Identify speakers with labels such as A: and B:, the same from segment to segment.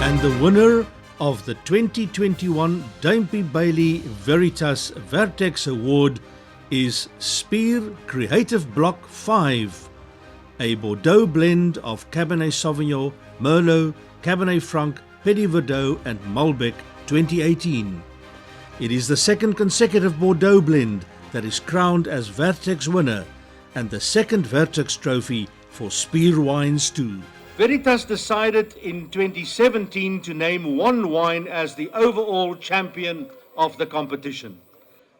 A: And the winner of the 2021 Duimpie Bailey Veritas Vertex Award is Spier Creative Block 5, a Bordeaux blend of Cabernet Sauvignon, Merlot, Cabernet Franc, Petit Verdot and Malbec 2018. It is the second consecutive Bordeaux blend that is crowned as Vertex winner and the second Vertex trophy for Spier wines too. Veritas decided in 2017 to name one wine as the overall champion of the competition.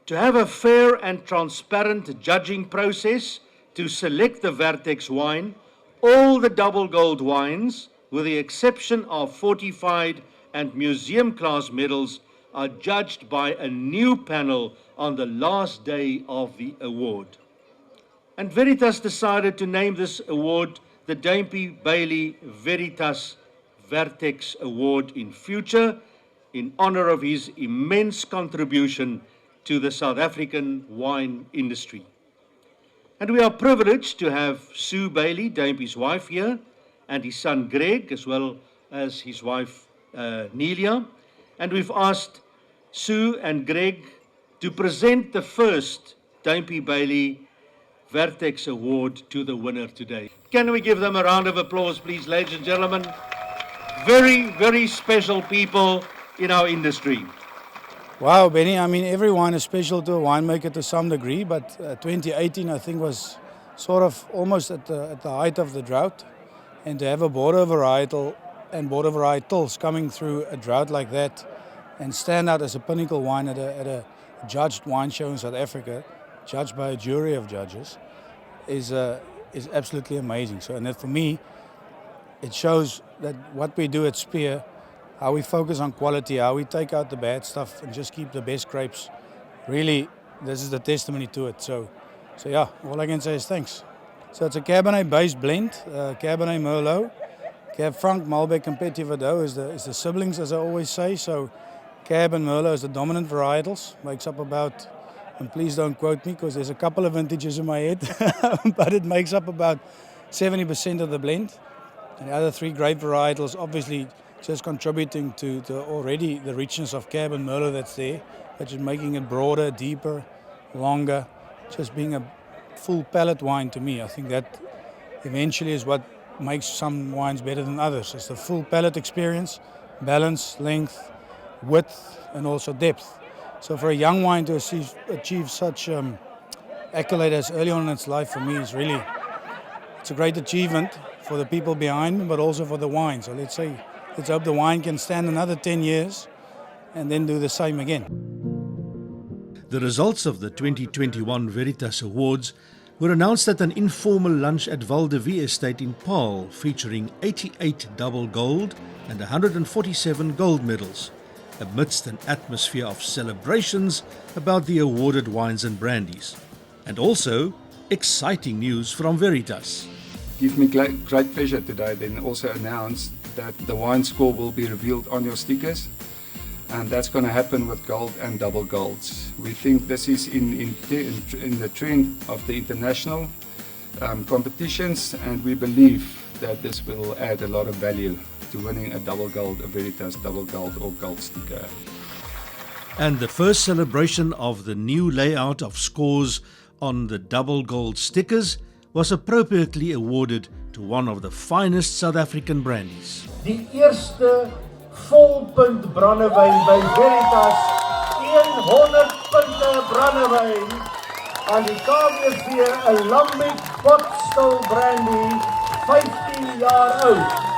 A: To have a fair and transparent judging process to select the Vertex wine, all the double gold wines, with the exception of fortified and museum class medals, are judged by a new panel on the last day of the award. And Veritas decided to name this award the Duimpie Bailey Veritas Vertex Award in future in honor of his immense contribution to the South African wine industry. And we are privileged to have Sue Bailey, Duimpie's wife, here, and his son Greg, as well as his wife Nelia. And we've asked Sue and Greg to present the first Duimpie Bailey Vertex Award to the winner today. Can we give them a round of applause, please, ladies and gentlemen? Very, very special people in our industry.
B: Wow, Benny, I mean, every wine is special to a winemaker to some degree, but 2018, I think, was sort of almost at the height of the drought. And to have a Bordeaux varietal and Bordeaux varietals coming through a drought like that and stand out as a pinnacle wine at a judged wine show in South Africa, judged by a jury of judges, is absolutely amazing. So, and that for me, it shows that what we do at Spier, how we focus on quality, how we take out the bad stuff and just keep the best grapes. Really, this is the testimony to it. So yeah, all I can say is thanks. So it's a Cabernet-based blend, Cabernet Merlot. Cab Franc, Malbec and Petit Verdot is the siblings, as I always say. So Cab and Merlot is the dominant varietals, makes up about, and please don't quote me because there's a couple of vintages in my head, but it makes up about 70% of the blend. And the other three grape varietals obviously just contributing to already the richness of Cab and Merlot that's there, but just making it broader, deeper, longer, just being a full palate wine to me. I think that eventually is what makes some wines better than others. It's the full palate experience, balance, length, width and also depth. So for a young wine to achieve such accolade as early on in its life, for me is really, it's a great achievement for the people behind me, but also for the wine. So let's hope the wine can stand another 10 years and then do the same again.
A: The results of the 2021 Veritas Awards were announced at an informal lunch at Val de Vie estate in Paarl, featuring 88 double gold and 147 gold medals, amidst an atmosphere of celebrations about the awarded wines and brandies, and also exciting news from Veritas.
C: It gives me great pleasure today then also announce that the wine score will be revealed on your stickers, and that's going to happen with gold and double golds. We think this is in the trend of the international competitions, and we believe that this will add a lot of value to winning a double gold, a Veritas double gold or gold sticker.
A: And the first celebration of the new layout of scores on the double gold stickers was appropriately awarded to one of the finest South African brandies.
D: Die eerste volpunt brandewyn by Veritas, 100 punte brandewyn aan die KWV, 'n Lambic Botstel brandy, 15 jaar oud.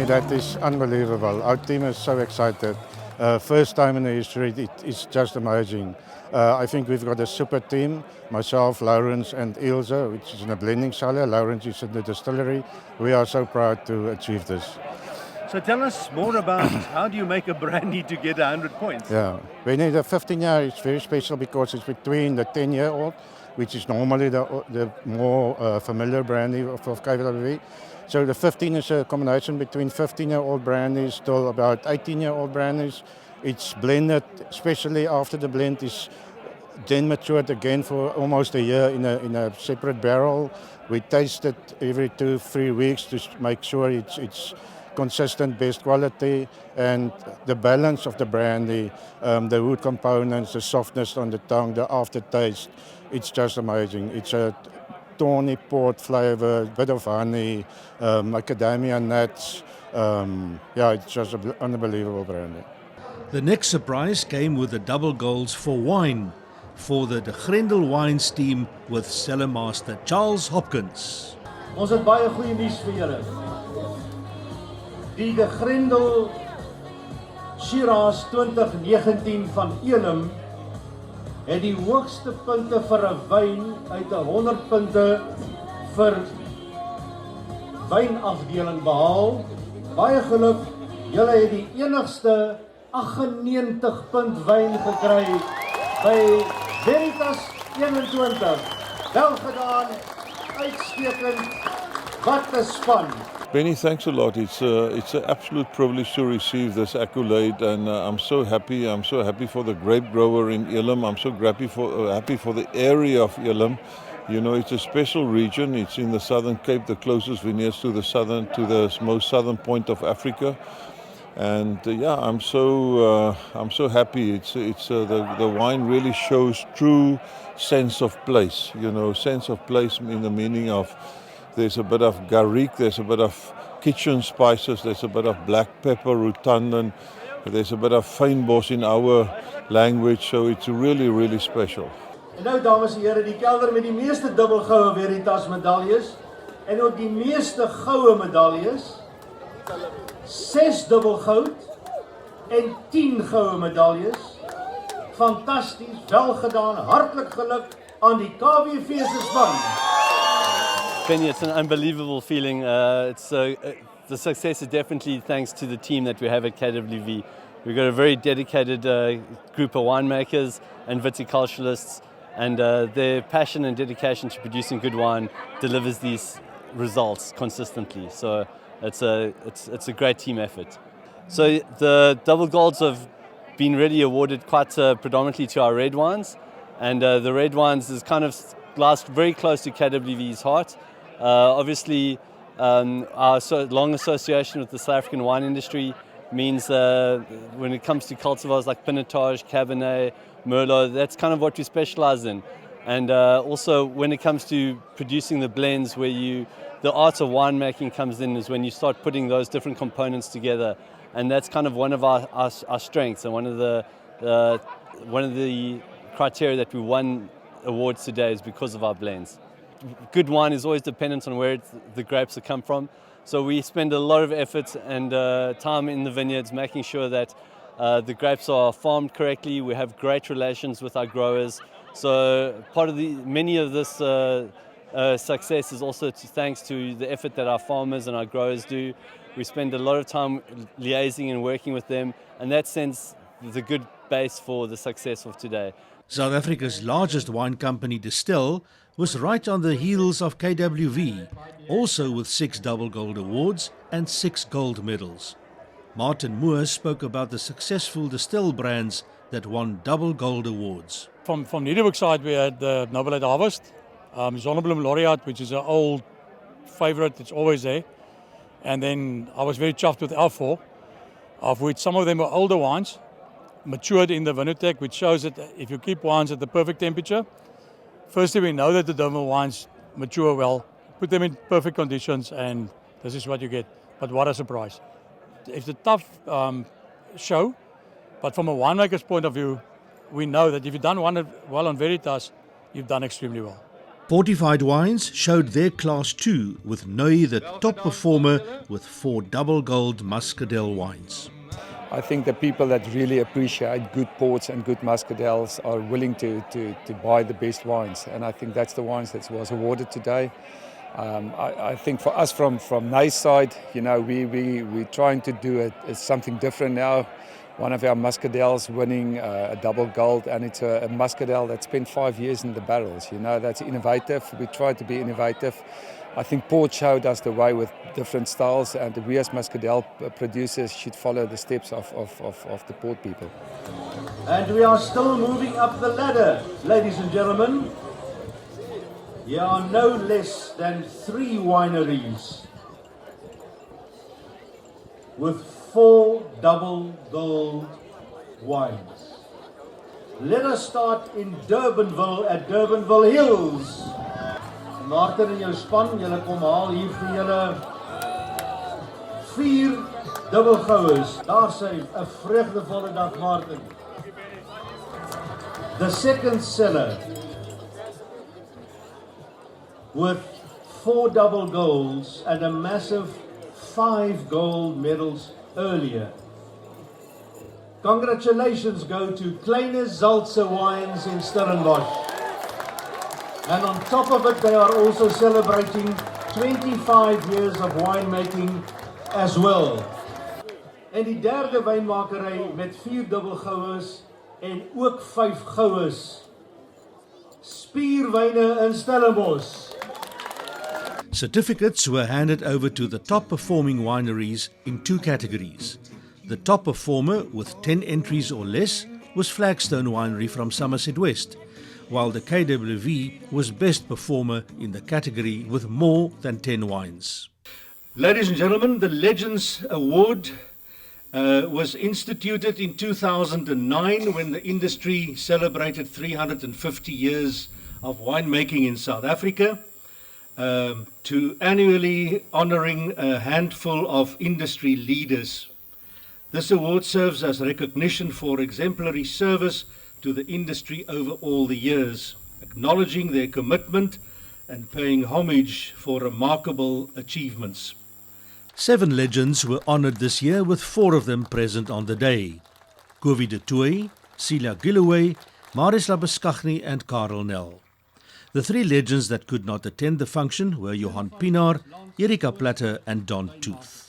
E: That is unbelievable. Our team is so excited. First time in the history, it's just amazing. I think we've got a super team, myself, Lawrence and Ilse, which is in a blending cellar. Lawrence is in the distillery. We are so proud to achieve this.
A: So tell us more about how do you make a brandy to get 100 points?
E: Yeah, we need a 15-year. It's very special because it's between the 10-year-old, which is normally the more familiar brandy of KWV. So the 15 is a combination between 15-year-old brandies till about 18-year-old brandies. It's blended, especially after the blend is then matured again for almost a year in a separate barrel. We taste it every 2-3 weeks to make sure it's consistent, best quality, and the balance of the brandy, the wood components, the softness on the tongue, the aftertaste. It's just amazing. It's a tawny port flavor, bit of honey, macadamia nuts. It's just an unbelievable brandy.
A: The next surprise came with the double golds for wine for the De Grendel Wines team with cellarmaster Charles Hopkins.
D: Ons het baie goeie nuus vir julle. Die De Grendel Shiraz 2019 van Elim het die hoogste punte vir 'n wyn uit 100 punte vir wynafdeling behaal. Baie geluk, julle het die enigste 98 punt wyn gekry by Veritas 21. Wel gedaan, uitstekend, wat 'n span.
F: Benny, thanks a lot. It's an absolute privilege to receive this accolade, and I'm so happy. I'm so happy for the grape grower in Elim. I'm so happy for the area of Elim. You know, it's a special region. It's in the Southern Cape, the closest vineyards to the most southern point of Africa. And I'm so happy. The wine really shows true sense of place. You know, sense of place in the meaning of there's a bit of garrick, there's a bit of kitchen spices, there's a bit of black pepper, rutandan, there's a bit of fynbos in our language. So it's really, really special.
D: En nou dames en here, die kelder met die meeste dubbelgoue Veritas medaljes en ook die meeste goue medaljes. 6 dubbelgoud en 10 goue medaljes. Fantasties, wel gedaan, hartlik geluk aan die KWV se span.
G: Benny, it's an unbelievable feeling. The success is definitely thanks to the team that we have at KWV. We've got a very dedicated group of winemakers and viticulturalists, and their passion and dedication to producing good wine delivers these results consistently. So it's a great team effort. So the double golds have been really awarded quite predominantly to our red wines, and the red wines is kind of lies very close to KWV's heart. Obviously, our long association with the South African wine industry means when it comes to cultivars like Pinotage, Cabernet, Merlot, that's kind of what we specialize in. And also when it comes to producing the blends where the art of winemaking comes in is when you start putting those different components together. And that's kind of one of our strengths and one of the criteria that we won awards today is because of our blends. Good wine is always dependent on where the grapes have come from. So we spend a lot of effort and time in the vineyards making sure that the grapes are farmed correctly. We have great relations with our growers. So many of this success is also thanks to the effort that our farmers and our growers do. We spend a lot of time liaising and working with them, and that sends the good base for the success of today.
A: South Africa's largest wine company, Distill, was right on the heels of KWV, also with 6 double gold awards and 6 gold medals. Martin Moore spoke about the successful Distill brands that won double gold awards.
H: From Nederburg side, we had the Noble Harvest, Zonnebloem Laureate, which is an old favorite, it's always there. And then I was very chuffed with L4, of which some of them are older wines, matured in the vinotech, which shows that if you keep wines at the perfect temperature, firstly we know that the Domal wines mature well, put them in perfect conditions, and this is what you get. But what a surprise. It's a tough show, but from a winemaker's point of view, we know that if you've done well on Veritas, you've done extremely well.
A: Fortified Wines showed their class too, with Nui the top performer with 4 double gold muscadel wines.
C: I think the people that really appreciate good ports and good muscadels are willing to buy the best wines, and I think that's the wines that was awarded today. I think for us from Nuy's side, you know, we're trying to do something different now. One of our muscadels winning a double gold, and it's a muscadel that spent 5 years in the barrels. You know, that's innovative. We try to be innovative. I think port showed us the way with different styles, and we as muscadel producers should follow the steps of the port people.
D: And we are still moving up the ladder, ladies and gentlemen. There are no less than 3 wineries with 4 double gold wines. Let us start in Durbanville at Durbanville Hills. Martin en jou span, julle kom haal hier vir julle 4 dubbelgouers. Daar sê 'n vreugdevolle dag, Martin. The second seller with 4 double golds and a massive 5 gold medals earlier. Congratulations go to Kleine Zaltse Wines in Stellenbosch. And on top of it, they are also celebrating 25 years of winemaking as well. En die derde wynmakery met 4 dubbelgouers en ook 5 goues. Spierwyne in Stellenbosch.
A: Certificates were handed over to the top performing wineries in 2 categories. The top performer with 10 entries or less was Flagstone Winery from Somerset West, while the KWV was best performer in the category with more than 10 wines.
D: Ladies and gentlemen, the Legends Award was instituted in 2009 when the industry celebrated 350 years of winemaking in South Africa, to annually honoring a handful of industry leaders. This award serves as recognition for exemplary service to the industry over all the years, acknowledging their commitment and paying homage for remarkable achievements.
A: 7 legends were honoured this year, with 4 of them present on the day. Kovi de Tooy, Celia Gilloway, Marius Labuschagne and Paarl Nel. The 3 legends that could not attend the function were Johan Pinaar, Erika Platter and Don Tooth.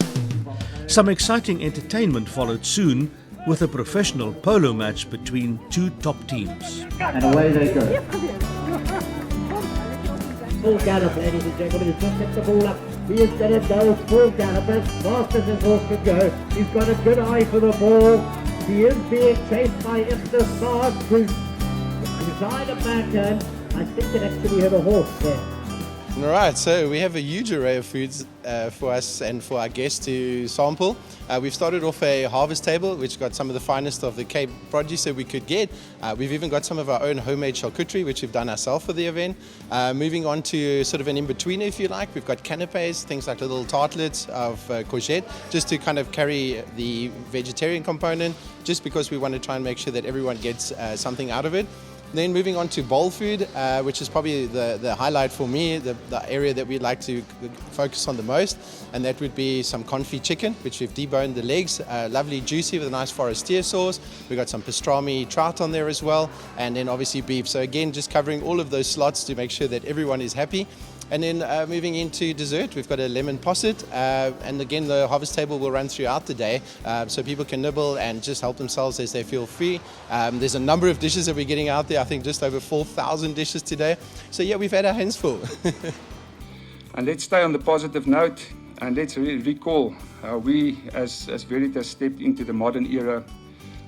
A: Some exciting entertainment followed soon, with a professional polo match between 2 top teams.
I: And away they go. Full gallop, ladies and gentlemen. He's just picked the ball up. He is going to go full gallop as fast as his horse can go. He's got a good eye for the ball. He is being chased by If the Stars Group. He's trying to backhand. I think it actually hit a horse there.
J: All right, so we have a huge array of foods for us and for our guests to sample. We've started off a harvest table, which got some of the finest of the Cape produce that we could get. We've even got some of our own homemade charcuterie, which we've done ourselves for the event. Moving on to sort of an in-betweener, if you like, we've got canapes, things like little tartlets of courgette, just to kind of carry the vegetarian component, just because we want to try and make sure that everyone gets something out of it. Then moving on to bowl food, which is probably the highlight for me, the area that we'd like to focus on the most, and that would be some confit chicken, which we've deboned the legs, lovely juicy with a nice forestier sauce. We've got some pastrami trout on there as well, and then obviously beef. So again, just covering all of those slots to make sure that everyone is happy. And then moving into dessert, we've got a lemon posset, and again the harvest table will run throughout the day, so people can nibble and just help themselves as they feel free. There's a number of dishes that we're getting out there, I think just over 4,000 dishes today. So yeah, we've had our hands full.
C: And let's stay on the positive note, and let's recall how we as Veritas stepped into the modern era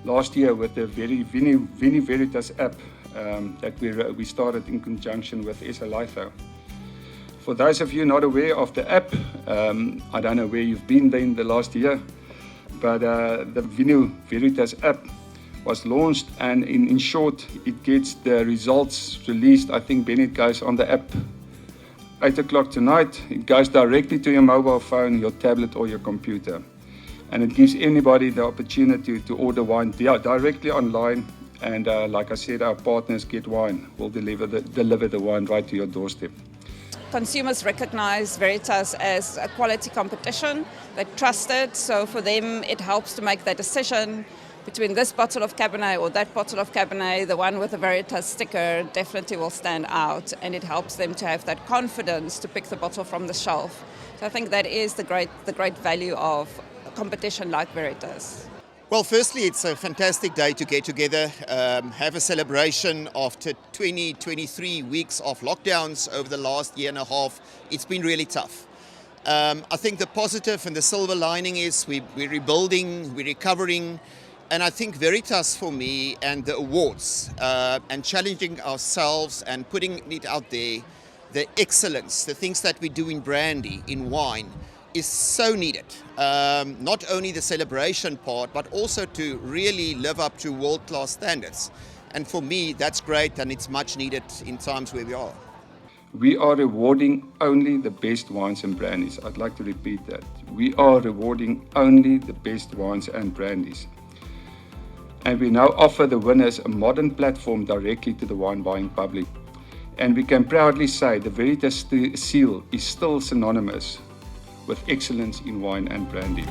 C: last year with the Vini Veritas app that we started in conjunction with SA Litho. For those of you not aware of the app, I don't know where you've been there in the last year, but the Vini Veritas app was launched, and in short, it gets the results released. I think, Ben, it goes on the app 8 o'clock tonight. It goes directly to your mobile phone, your tablet or your computer. And it gives anybody the opportunity to order wine directly online. And like I said, our partners Get Wine will deliver the wine right to your doorstep.
K: Consumers recognize Veritas as a quality competition. They trust it, so for them it helps to make their decision between this bottle of Cabernet or that bottle of Cabernet. The one with the Veritas sticker definitely will stand out, and it helps them to have that confidence to pick the bottle from the shelf. So I think that is the great value of a competition like Veritas.
L: Well, firstly, it's a fantastic day to get together, have a celebration after 23 weeks of lockdowns over the last year and a half. It's been really tough. I think the positive and the silver lining is we're rebuilding, we're recovering, And I think Veritas for me and the awards and challenging ourselves and putting it out there, the excellence, the things that we do in brandy, in wine, is so needed. Not only the celebration part, but also to really live up to world-class standards. And for me, that's great, and it's much needed in times where we are.
C: We are rewarding only the best wines and brandies. I'd like to repeat that. We are rewarding only the best wines and brandies. And we now offer the winners a modern platform directly to the wine buying public. And we can proudly say the Veritas seal is still synonymous with excellence in wine and brandy.